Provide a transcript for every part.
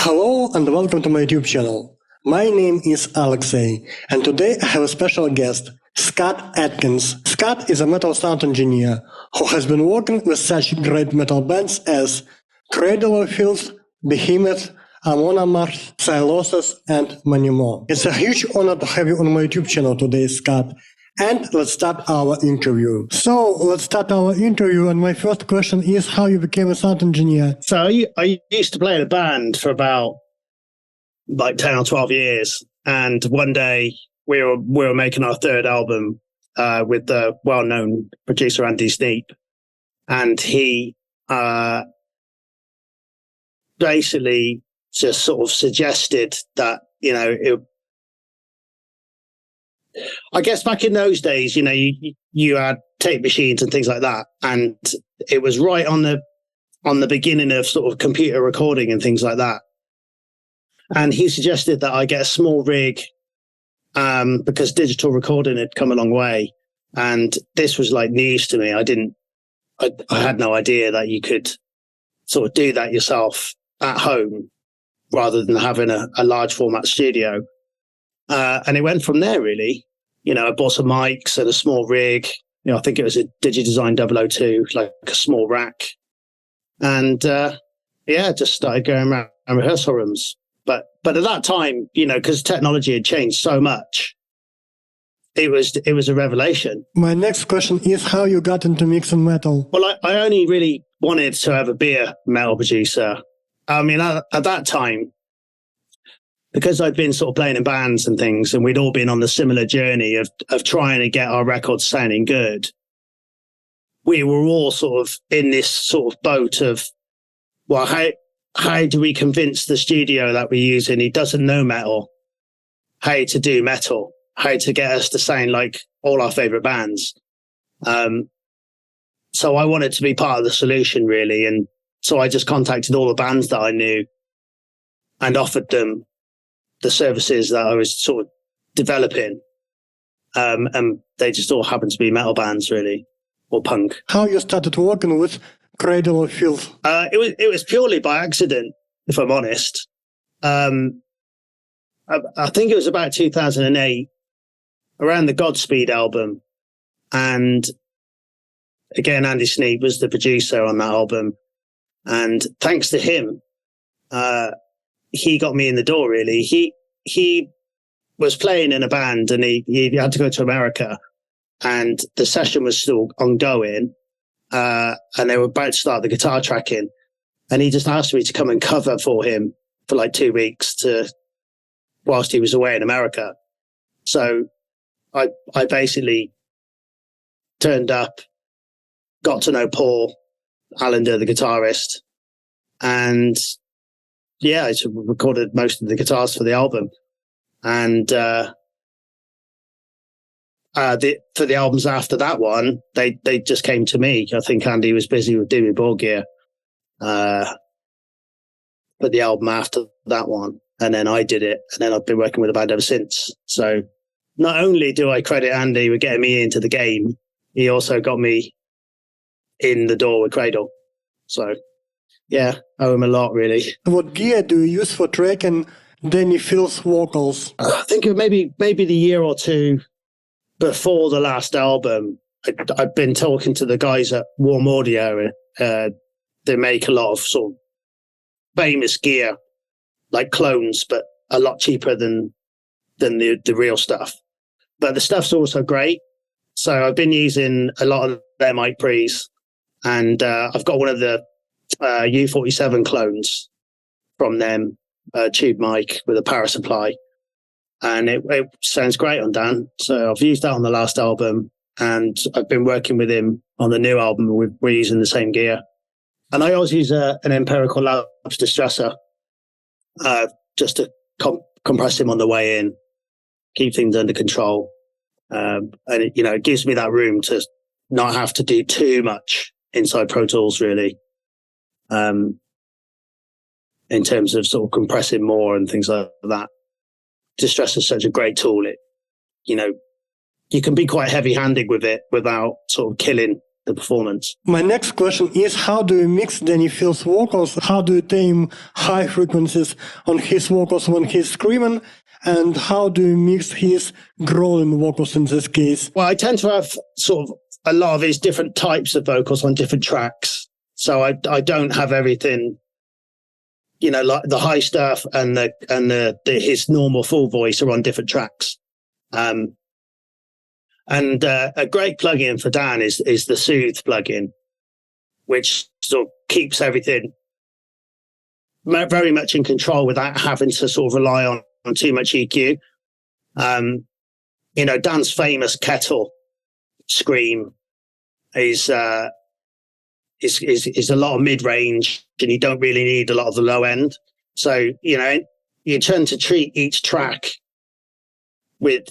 Hello and welcome to my YouTube channel. My name is Alexey, and today I have a special guest, Scott Atkins. Scott is a metal sound engineer who has been working with such great metal bands as Cradle of Filth, Behemoth, Amon Amarth, Sylosis, and many more. It's a huge honor to have you on my YouTube channel today, Scott. And let's start our interview. And my first question is how you became a sound engineer. So I used to play in a band for about 10 or 12 years. And one day we were making our third album with the well-known producer Andy Sneap. And he basically just sort of suggested that, I guess back in those days, you had tape machines and things like that. And it was right on the beginning of sort of computer recording and things like that. And he suggested that I get a small rig because digital recording had come a long way. And this was like news to me. I had no idea that you could sort of do that yourself at home rather than having a large format studio. And it went from there, really. I bought some mics and a small rig. I think it was a DigiDesign 002, like a small rack. And, just started going around rehearsal rooms. But at that time, because technology had changed so much, it was a revelation. My next question is how you got into mixing metal. Well, I only really wanted to ever be a metal producer. I mean, at that time, because I'd been sort of playing in bands and things, and we'd all been on the similar journey of trying to get our records sounding good, we were all sort of in this sort of boat of, well, how do we convince the studio that we're using, he doesn't know metal, how to do metal, how to get us to sound like all our favorite bands. So I wanted to be part of the solution, really. And so I just contacted all the bands that I knew and offered them the services that I was sort of developing. And they just all happened to be metal bands, really, or punk. How you started working with Cradle of Filth? It was purely by accident, if I'm honest. I think it was about 2008, around the Godspeed album. And again, Andy Sneap was the producer on that album. And thanks to him, he got me in the door, really. He was playing in a band and he had to go to America, and the session was still ongoing. And they were about to start the guitar tracking, and he just asked me to come and cover for him for like 2 weeks whilst he was away in America. So I basically turned up, got to know Paul Allender, the guitarist, and I recorded most of the guitars for the album. And for the albums after that one, they just came to me. I think Andy was busy with doing board gear for the album after that one. And then I did it. And then I've been working with the band ever since. So not only do I credit Andy with getting me into the game, he also got me in the door with Cradle. So yeah, I owe him a lot, really. What gear do you use for tracking Dani Filth's vocals? I think maybe the year or two before the last album, I'd been talking to the guys at Warm Audio. They make a lot of sort of famous gear, like clones, but a lot cheaper than the real stuff. But the stuff's also great. So I've been using a lot of their mic pre's, and I've got one of the U47 clones from them, tube mic with a power supply, and it sounds great on Dan. So I've used that on the last album, and I've been working with him on the new album. We're using the same gear, and I always use an Empirical Labs distressor just to compress him on the way in, keep things under control, and it gives me that room to not have to do too much inside Pro Tools, really. In terms of sort of compressing more and things like that. Distress is such a great tool. You can be quite heavy-handed with it without sort of killing the performance. My next question is, how do you mix Dani Filth's vocals? How do you tame high frequencies on his vocals when he's screaming? And how do you mix his growling vocals in this case? Well, I tend to have sort of a lot of his different types of vocals on different tracks. So I don't have everything, you know, like the high stuff and his normal full voice are on different tracks. And a great plugin for Dan is the Soothe plugin, which sort of keeps everything very much in control without having to sort of rely on too much EQ. You know, Dan's famous kettle scream is a lot of mid-range, and you don't really need a lot of the low end. So, you know, you tend to treat each track with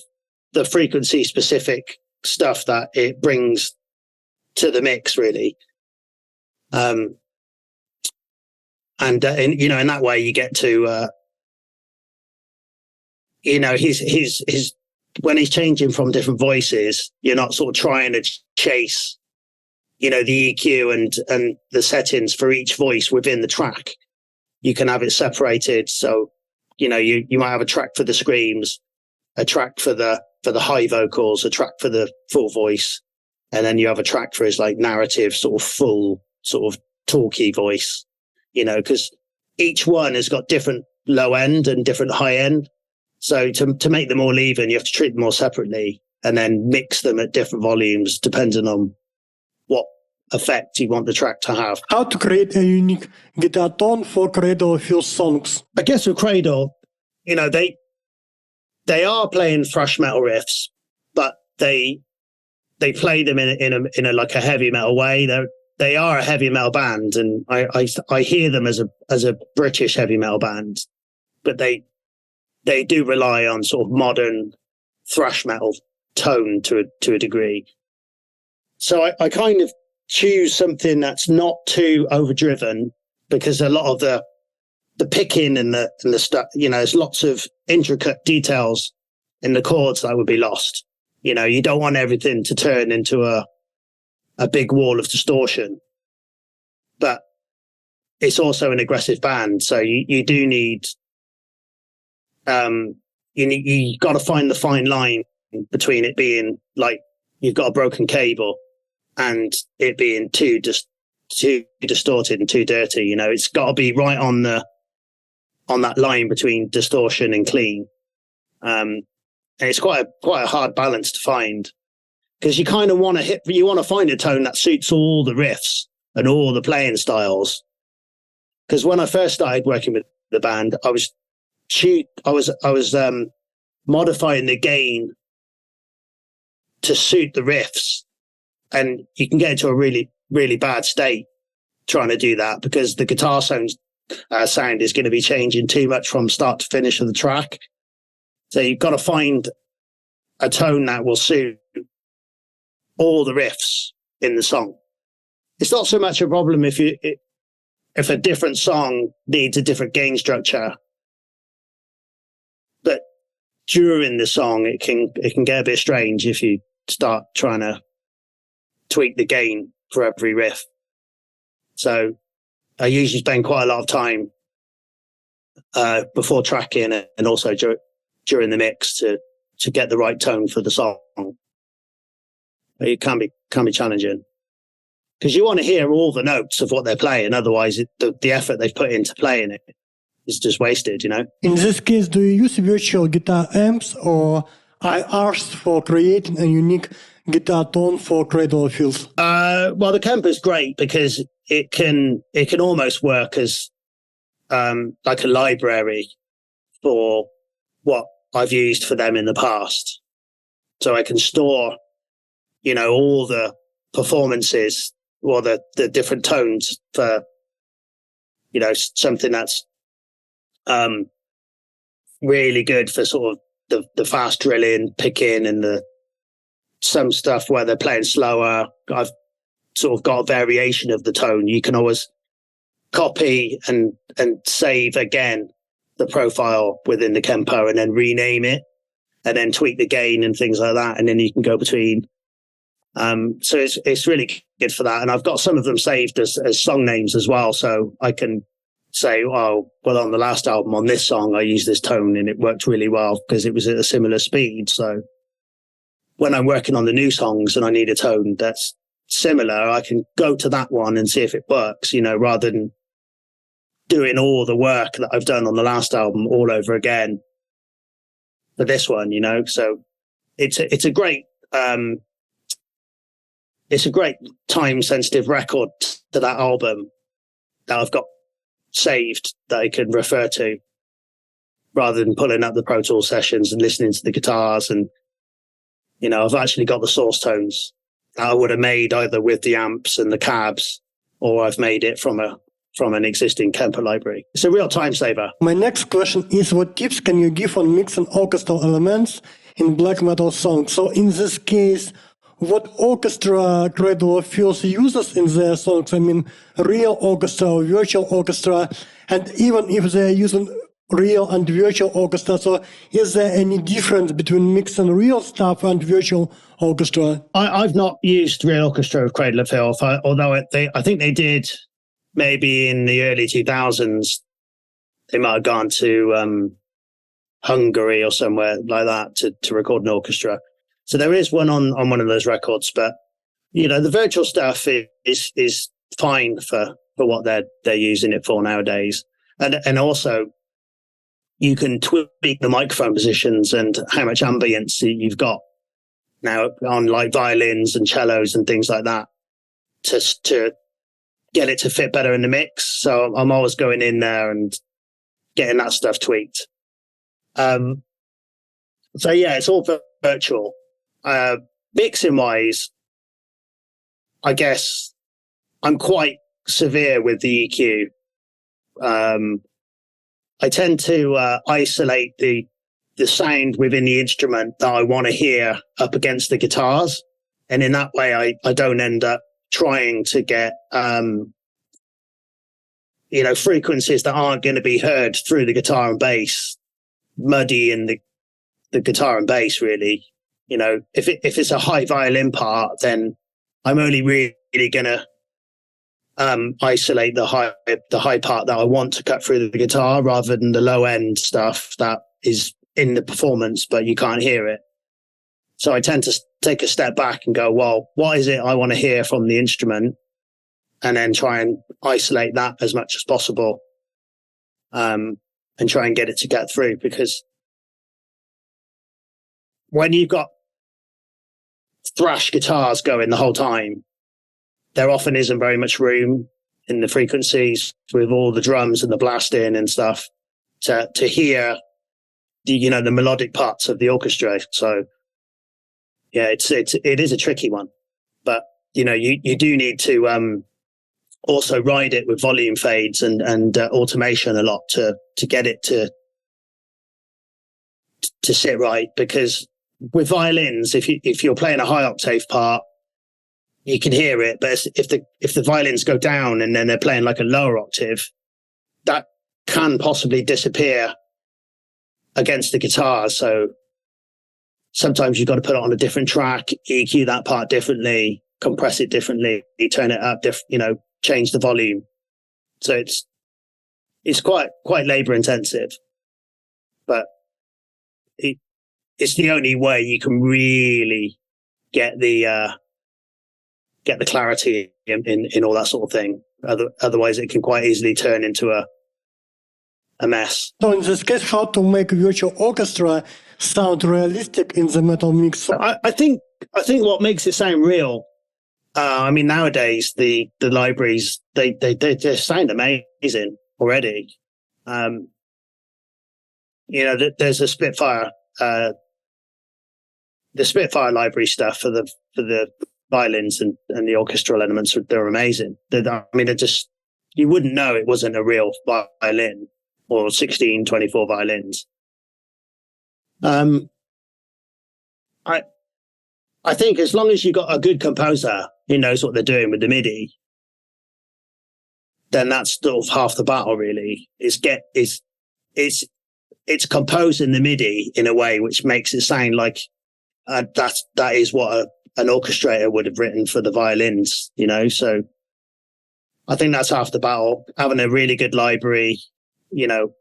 the frequency specific stuff that it brings to the mix, really. And you know, in that way you get to, you know, his when he's changing from different voices, you're not sort of trying to chase, you know, the EQ and the settings for each voice within the track. You can have it separated. So, you know, you might have a track for the screams, a track for the high vocals, a track for the full voice, and then you have a track for his like narrative sort of full sort of talky voice, you know, because each one has got different low end and different high end. So to make them all even, you have to treat them all separately and then mix them at different volumes depending on what effect you want the track to have. How to create a unique guitar tone for Cradle of Filth songs? I guess with Cradle, you know, they are playing thrash metal riffs, but they play them in a like a heavy metal way. They are a heavy metal band, and I hear them as a British heavy metal band, but they do rely on sort of modern thrash metal tone to a degree. So I kind of choose something that's not too overdriven, because a lot of the picking and the stuff, you know, there's lots of intricate details in the chords that would be lost. You know, you don't want everything to turn into a big wall of distortion, but it's also an aggressive band. So you do need, you got to find the fine line between it being like you've got a broken cable and it being too distorted and too dirty. You know, it's got to be right on that line between distortion and clean. And it's quite a hard balance to find, because you kind of want to find a tone that suits all the riffs and all the playing styles. Because when I first started working with the band, I was modifying the gain to suit the riffs, and you can get into a really, really bad state trying to do that, because the guitar sound is going to be changing too much from start to finish of the track. So you've got to find a tone that will suit all the riffs in the song. It's not so much a problem if a different song needs a different gain structure, but during the song it can get a bit strange if you start trying to tweak the gain for every riff. So I usually spend quite a lot of time before tracking and also during the mix to get the right tone for the song. But it can be challenging, because you want to hear all the notes of what they're playing. Otherwise, the effort they've put into playing it is just wasted, you know? In this case, do you use virtual guitar amps or IRs for creating a unique guitar tone for Cradle of Filth? Well, the Kemper is great because it can almost work as like a library for what I've used for them in the past. So I can store, you know, all the performances or the different tones for, you know, something that's really good for sort of the fast drilling, picking, and some stuff where they're playing slower. I've sort of got a variation of the tone. You can always copy and save again the profile within the Kempo and then rename it and then tweak the gain and things like that. And then you can go between So it's really good for that. And I've got some of them saved as song names as well. So I can say, oh, well, on the last album, on this song, I used this tone and it worked really well because it was at a similar speed. So when I'm working on the new songs and I need a tone that's similar, I can go to that one and see if it works, rather than doing all the work that I've done on the last album all over again for this one, So it's a great time sensitive record to that album that I've got saved that I can refer to rather than pulling up the Pro Tools sessions and listening to the guitars. And, I've actually got the source tones that I would have made either with the amps and the cabs, or I've made it from an existing Kemper library. It's a real time saver. My next question is, what tips can you give on mixing orchestral elements in black metal songs? So in this case, what orchestra Cradle of Filth uses in their songs? I mean, real orchestra or virtual orchestra, and even if they're using real and virtual orchestra, so is there any difference between mixing real stuff and virtual orchestra? I've not used real orchestra of Cradle of Filth, although I think they did maybe in the early 2000s. They might have gone to Hungary or somewhere like that to record an orchestra. So there is one on one of those records, but the virtual stuff is fine for what they're using it for nowadays, and also you can tweak the microphone positions and how much ambience you've got now on like violins and cellos and things like that to get it to fit better in the mix. So I'm always going in there and getting that stuff tweaked. So yeah, it's all virtual. Mixing wise, I guess I'm quite severe with the EQ. I tend to isolate the sound within the instrument that I want to hear up against the guitars. And in that way, I don't end up trying to get, frequencies that aren't going to be heard through the guitar and bass, muddy in the guitar and bass, really. If it's a high violin part, then I'm only really going to isolate the high part that I want to cut through the guitar rather than the low end stuff that is in the performance, but you can't hear it. So I tend to take a step back and go, well, what is it I want to hear from the instrument? And then try and isolate that as much as possible. And try and get it to get through, because when you've got thrash guitars going the whole time, there often isn't very much room in the frequencies with all the drums and the blasting and stuff to hear the melodic parts of the orchestra. So yeah, it is a tricky one, but you do need to also ride it with volume fades and automation a lot to get it to sit right, because with violins, if you're playing a high octave part, you can hear it, but if the violins go down and then they're playing like a lower octave, that can possibly disappear against the guitar. So sometimes you've got to put it on a different track, EQ that part differently, compress it differently, turn it up, change the volume. So it's quite labor intensive, but it's the only way you can really get the clarity in all that sort of thing. Otherwise, it can quite easily turn into a mess. So in this case, how to make virtual orchestra sound realistic in the metal mix? I think what makes it sound real. Nowadays the libraries they just sound amazing already. There's a Spitfire, the Spitfire library stuff for the violins and the orchestral elements. They're amazing. You wouldn't know it wasn't a real violin or 16/24 violins. I think as long as you've got a good composer who knows what they're doing with the MIDI, then that's sort of half the battle, really. It's composing the MIDI in a way which makes it sound like that is what an orchestrator would have written for the violins, you know. So I think that's half the battle. Having a really good library, you know,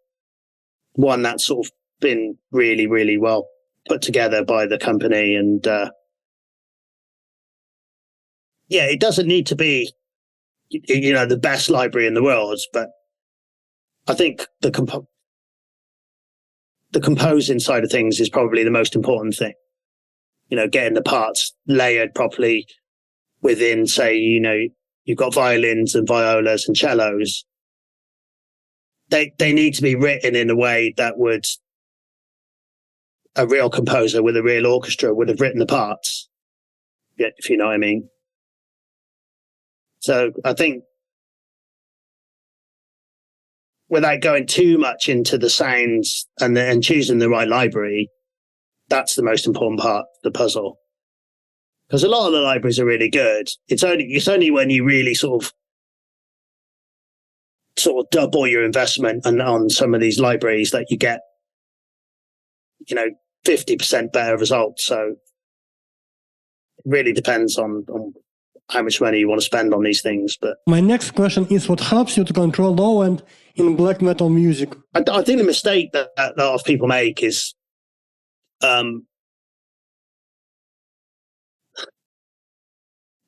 one that's sort of been really, really well put together by the company. And yeah, it doesn't need to be, you know, the best library in the world, but I think the composing side of things is probably the most important thing. You know, getting the parts layered properly within, say, you know, you've got violins and violas and cellos. They need to be written in a way that would a real composer with a real orchestra would have written the parts, if you know what I mean. So I think without going too much into the sounds and choosing the right library, that's the most important part of the puzzle. Because a lot of the libraries are really good. It's only when you really sort of double your investment on some of these libraries that you get, you know, 50% better results. So it really depends on how much money you want to spend on these things. But my next question is, what helps you to control low end in black metal music? I think the mistake that a lot of people make is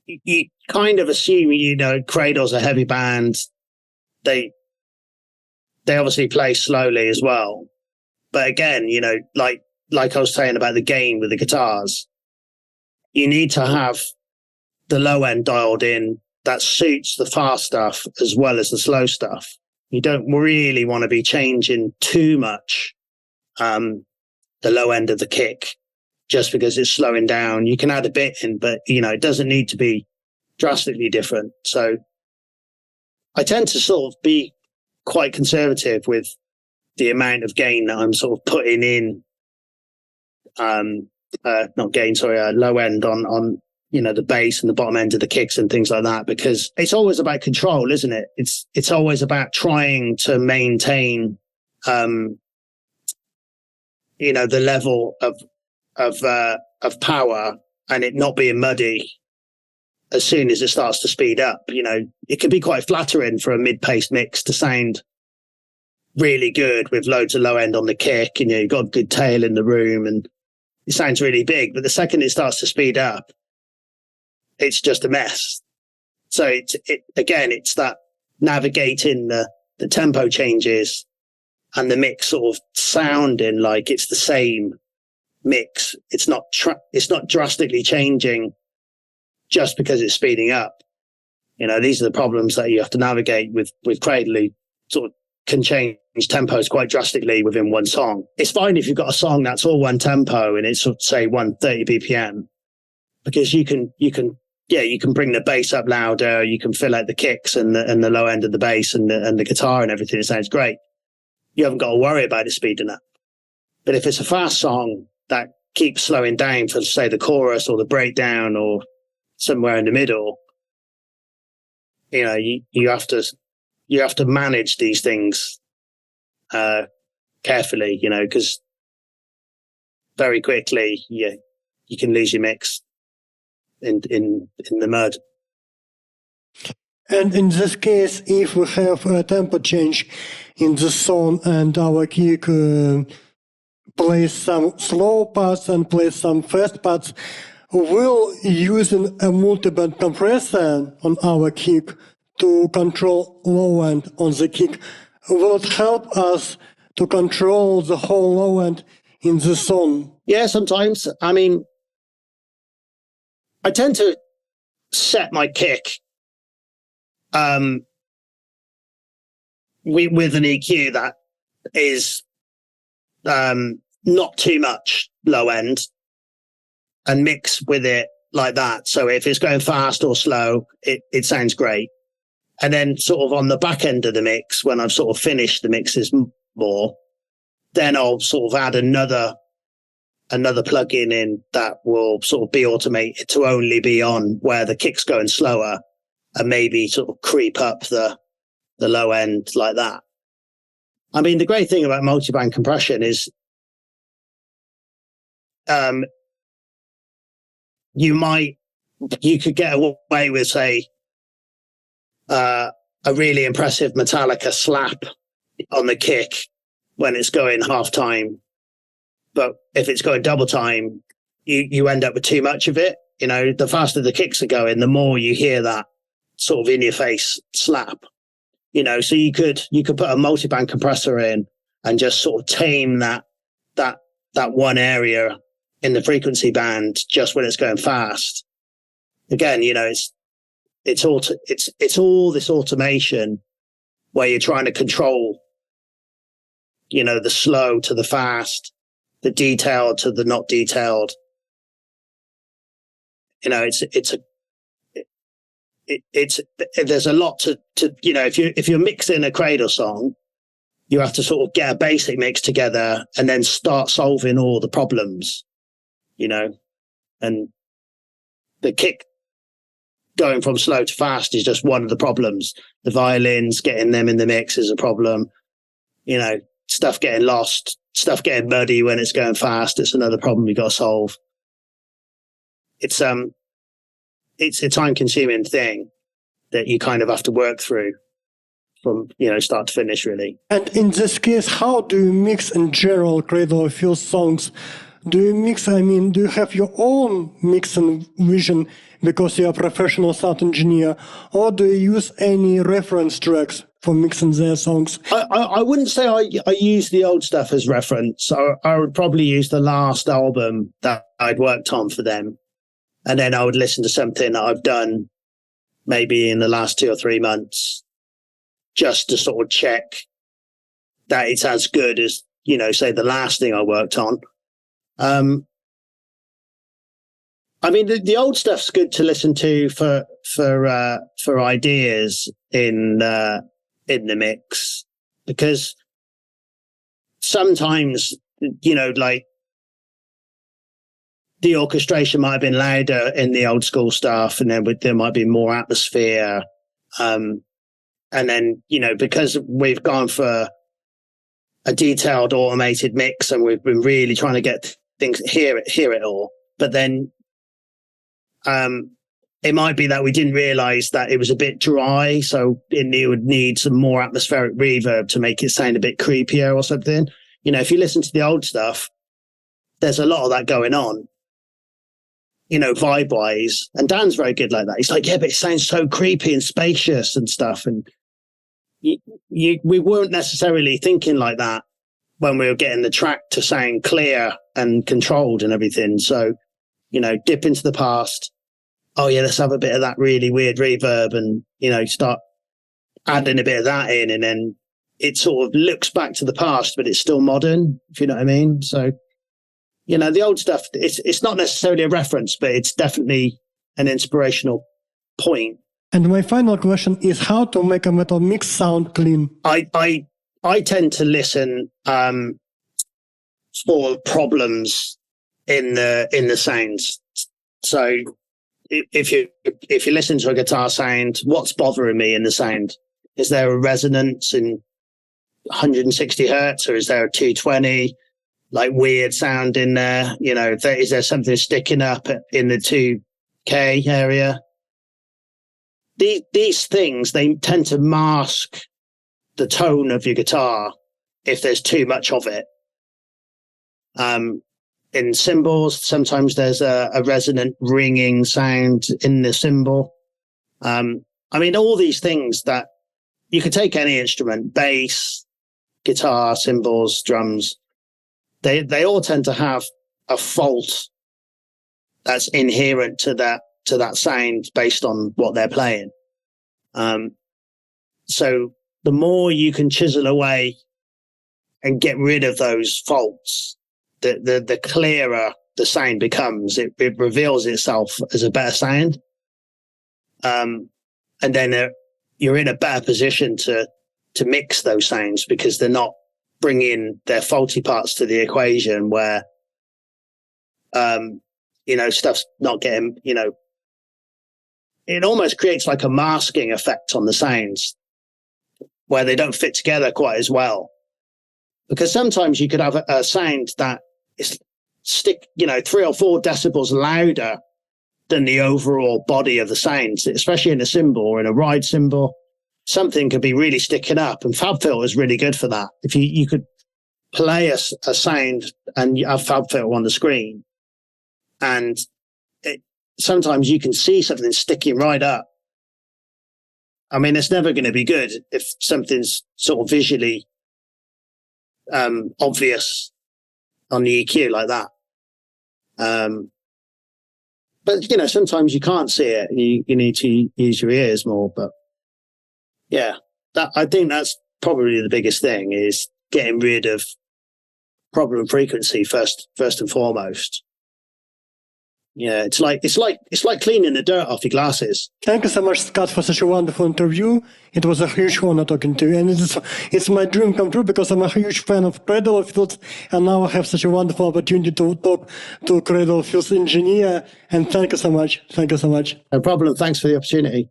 you kind of assume, you know, Cradle's a heavy band. They obviously play slowly as well. But again, you know, like I was saying about the gain with the guitars, you need to have the low end dialed in that suits the fast stuff as well as the slow stuff. You don't really want to be changing too much the low end of the kick just because it's slowing down. You can add a bit in, but, you know, it doesn't need to be drastically different. So I tend to sort of be quite conservative with the amount of gain that I'm sort of putting in, low end on, you know, the bass and the bottom end of the kicks and things like that, because it's always about control, isn't it? It's always about trying to maintain, you know, the level of power and it not being muddy as soon as it starts to speed up. You know, it can be quite flattering for a mid-paced mix to sound really good with loads of low end on the kick, and, you know, you've got a good tail in the room and it sounds really big. But the second it starts to speed up, it's just a mess. So it's that navigating the tempo changes and the mix sort of sounding like it's the same mix. It's not drastically changing just because it's speeding up. You know, these are the problems that you have to navigate with Cradle. You sort of can change tempos quite drastically within one song. It's fine if you've got a song that's all one tempo and it's, say, 130 BPM, because you can bring the bass up louder, you can fill out the kicks and the low end of the bass and the guitar and everything. It sounds great. You haven't got to worry about it speeding up. But if it's a fast song that keeps slowing down for, say, the chorus or the breakdown or somewhere in the middle, you know, you have to manage these things carefully, you know, because very quickly you can lose your mix in the mud. And in this case, if we have a tempo change in the song and our kick plays some slow parts and plays some fast parts, we'll using a multi-band compressor on our kick to control low end on the kick. Will it help us to control the whole low end in the song? Yeah, sometimes. I mean, I tend to set my kick with an EQ that is not too much low end and mix with it like that. So if it's going fast or slow, it sounds great. And then sort of on the back end of the mix, when I've sort of finished the mixes more, then I'll sort of add another plugin in that will sort of be automated to only be on where the kick's going slower and maybe sort of creep up the low end like that. I mean, the great thing about multi-band compression is you might you could get away with, say, a really impressive Metallica slap on the kick when it's going half time. But if it's going double time, you end up with too much of it. You know, the faster the kicks are going, the more you hear that sort of in your face slap. You know, so you could put a multiband compressor in and just sort of tame that one area in the frequency band just when it's going fast. Again, you know, it's all this automation where you're trying to control, you know, the slow to the fast, the detailed to the not detailed. You know, there's a lot to, you know, if you're mixing a Cradle song, you have to sort of get a basic mix together and then start solving all the problems, you know, and the kick going from slow to fast is just one of the problems. The violins, getting them in the mix is a problem. You know, stuff getting lost, stuff getting muddy when it's going fast. It's another problem you got to solve. It's a time-consuming thing that you kind of have to work through from, you know, start to finish, really. And in this case, how do you mix in general Cradle of Filth songs? Do you have your own mixing vision because you're a professional sound engineer, or do you use any reference tracks for mixing their songs? I wouldn't say I use the old stuff as reference. I would probably use the last album that I'd worked on for them. And then I would listen to something that I've done maybe in the last 2 or 3 months just to sort of check that it's as good as, you know, say the last thing I worked on. I mean, the old stuff's good to listen to for ideas in the mix, because sometimes, you know, like, the orchestration might have been louder in the old school stuff, and then there might be more atmosphere. And then, you know, because we've gone for a detailed automated mix and we've been really trying to get things, hear it all. But then it might be that we didn't realize that it was a bit dry. So it would need some more atmospheric reverb to make it sound a bit creepier or something. You know, if you listen to the old stuff, there's a lot of that going on, you know, vibe-wise. And Dan's very good like that. He's like, yeah, but it sounds so creepy and spacious and stuff. And we weren't necessarily thinking like that when we were getting the track to sound clear and controlled and everything. So, you know, dip into the past. Oh, yeah, let's have a bit of that really weird reverb and, you know, start adding a bit of that in. And then it sort of looks back to the past, but it's still modern, if you know what I mean. So, you know, the old stuff, it's not necessarily a reference, but it's definitely an inspirational point. And my final question is how to make a metal mix sound clean. I tend to listen for problems in the sounds. So if you listen to a guitar sound, what's bothering me in the sound? Is there a resonance in 160 hertz, or is there a 220? Like weird sound in there, you know, is there something sticking up in the 2K area? These things, they tend to mask the tone of your guitar if there's too much of it. In cymbals, sometimes there's a resonant ringing sound in the cymbal. I mean, all these things that you could take any instrument, bass, guitar, cymbals, drums, they all tend to have a fault that's inherent to that sound based on what they're playing. So the more you can chisel away and get rid of those faults, the clearer the sound becomes. It reveals itself as a better sound. And then you're in a better position to mix those sounds because they're not bringing their faulty parts to the equation where, you know, stuff's not getting, you know, it almost creates like a masking effect on the sounds where they don't fit together quite as well. Because sometimes you could have a sound that is 3 or 4 decibels louder than the overall body of the sound, especially in a cymbal or in a ride cymbal. Something could be really sticking up, and FabFilter is really good for that. If you could play a sound and you have FabFilter on the screen, and sometimes you can see something sticking right up. I mean, it's never going to be good if something's sort of visually obvious on the EQ like that. But, you know, sometimes you can't see it. You need to use your ears more. But, yeah, I think that's probably the biggest thing, is getting rid of problem frequency first and foremost. Yeah, it's like cleaning the dirt off your glasses. Thank you so much, Scott, for such a wonderful interview. It was a huge honor talking to you, and it's my dream come true, because I'm a huge fan of Cradle of Filth, and now I have such a wonderful opportunity to talk to Cradle of Filth engineer. And thank you so much. Thank you so much. No problem. Thanks for the opportunity.